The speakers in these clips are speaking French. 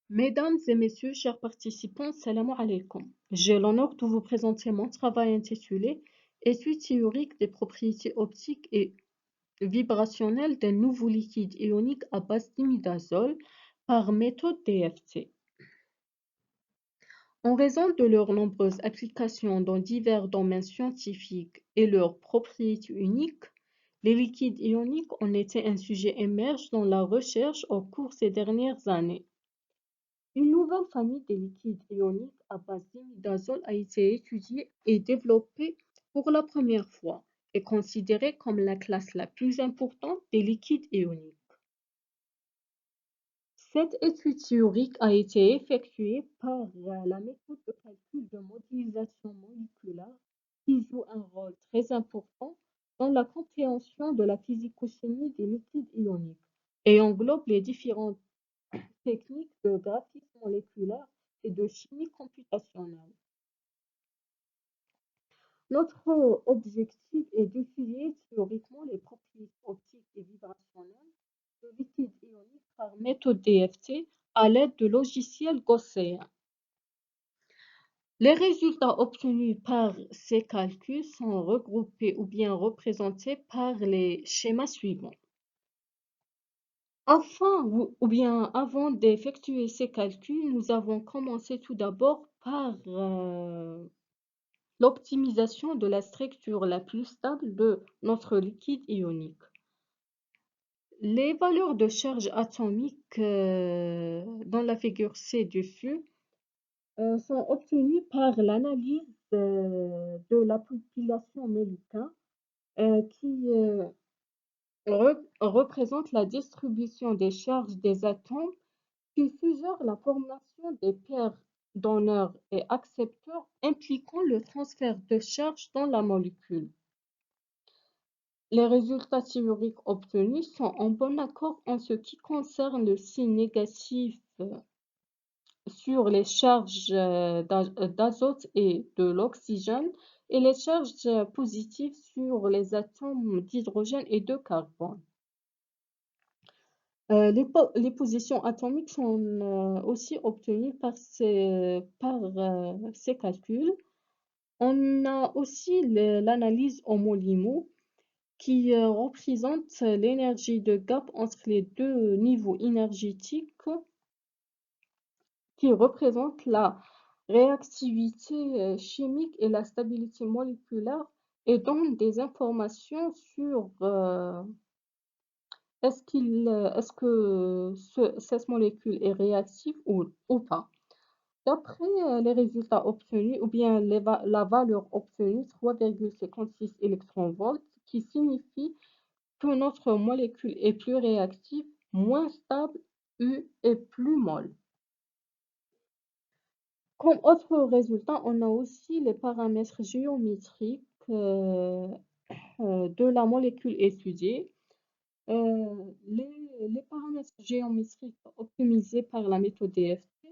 Mesdames et messieurs, chers participants, salam alaikum. J'ai l'honneur de vous présenter mon travail intitulé Étude théorique des propriétés optiques et vibrationnelles d'un nouveau liquide ionique à base d'imidazole par méthode DFT. En raison de leurs nombreuses applications dans divers domaines scientifiques et leurs propriétés uniques, les liquides ioniques ont été un sujet émergent dans la recherche au cours ces dernières années. Une nouvelle famille de liquides ioniques à base d'imidazole a été étudiée et développée pour la première fois et considérée comme la classe la plus importante des liquides ioniques. Cette étude théorique a été effectuée par la méthode de calcul de modélisation moléculaire qui joue un rôle très important dans la compréhension de la physico-chimie des liquides ioniques et englobe les différentes techniques de graphisme moléculaire et de chimie computationnelle. Notre objectif est d'étudier théoriquement les propriétés optiques et vibrationnelles de liquides ioniques par méthode DFT à l'aide de logiciels gaussiens. Les résultats obtenus par ces calculs sont regroupés ou bien représentés par les schémas suivants. Avant d'effectuer ces calculs, nous avons commencé tout d'abord par l'optimisation de la structure la plus stable de notre liquide ionique. Les valeurs de charge atomique dans la figure ci-dessus sont obtenues par l'analyse de la population Millikan qui représente la distribution des charges des atomes qui suggère la formation des paires donneurs et accepteurs impliquant le transfert de charge dans la molécule. Les résultats théoriques obtenus sont en bon accord en ce qui concerne le signe négatif sur les charges d'azote et de l'oxygène et les charges positives sur les atomes d'hydrogène et de carbone. Les positions atomiques sont aussi obtenues par ces calculs. On a aussi l'analyse HOMO-LIMO qui représente l'énergie de gap entre les deux niveaux énergétiques qui représente la réactivité chimique et la stabilité moléculaire et donne des informations sur est-ce que cette molécule est réactive ou pas. D'après les résultats obtenus, ou bien la valeur obtenue, 3,56 électronvolts, qui signifie que notre molécule est plus réactive, moins stable et plus molle. Comme autre résultat, on a aussi les paramètres géométriques de la molécule étudiée. Les paramètres géométriques optimisés par la méthode DFT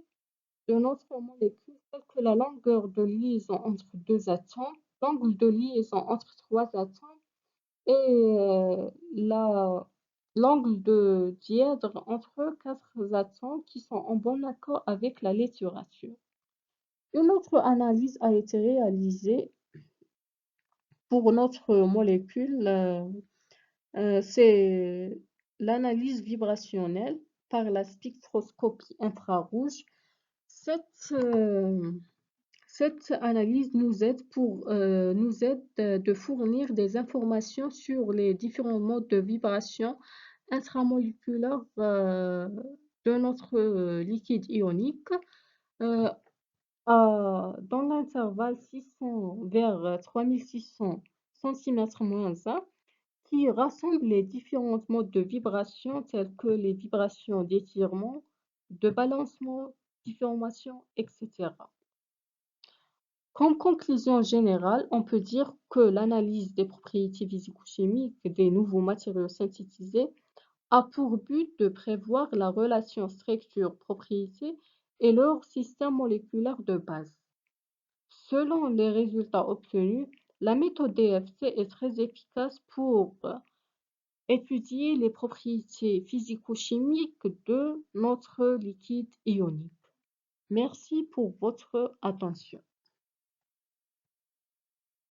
de notre molécule, tels que la longueur de liaison entre deux atomes, l'angle de liaison entre trois atomes et l'angle de dièdre entre quatre atomes qui sont en bon accord avec la littérature. Une autre analyse a été réalisée pour notre molécule, c'est l'analyse vibrationnelle par la spectroscopie infrarouge. Cette analyse nous aide de fournir des informations sur les différents modes de vibration intramoléculaire de notre liquide ionique euh, dans l'intervalle 600 vers 3600 cm-1 qui rassemble les différents modes de vibration tels que les vibrations d'étirement, de balancement, déformation, etc. Comme conclusion générale, on peut dire que l'analyse des propriétés physico-chimiques des nouveaux matériaux synthétisés a pour but de prévoir la relation structure-propriété et leur système moléculaire de base. Selon les résultats obtenus, la méthode DFT est très efficace pour étudier les propriétés physico-chimiques de notre liquide ionique. Merci pour votre attention.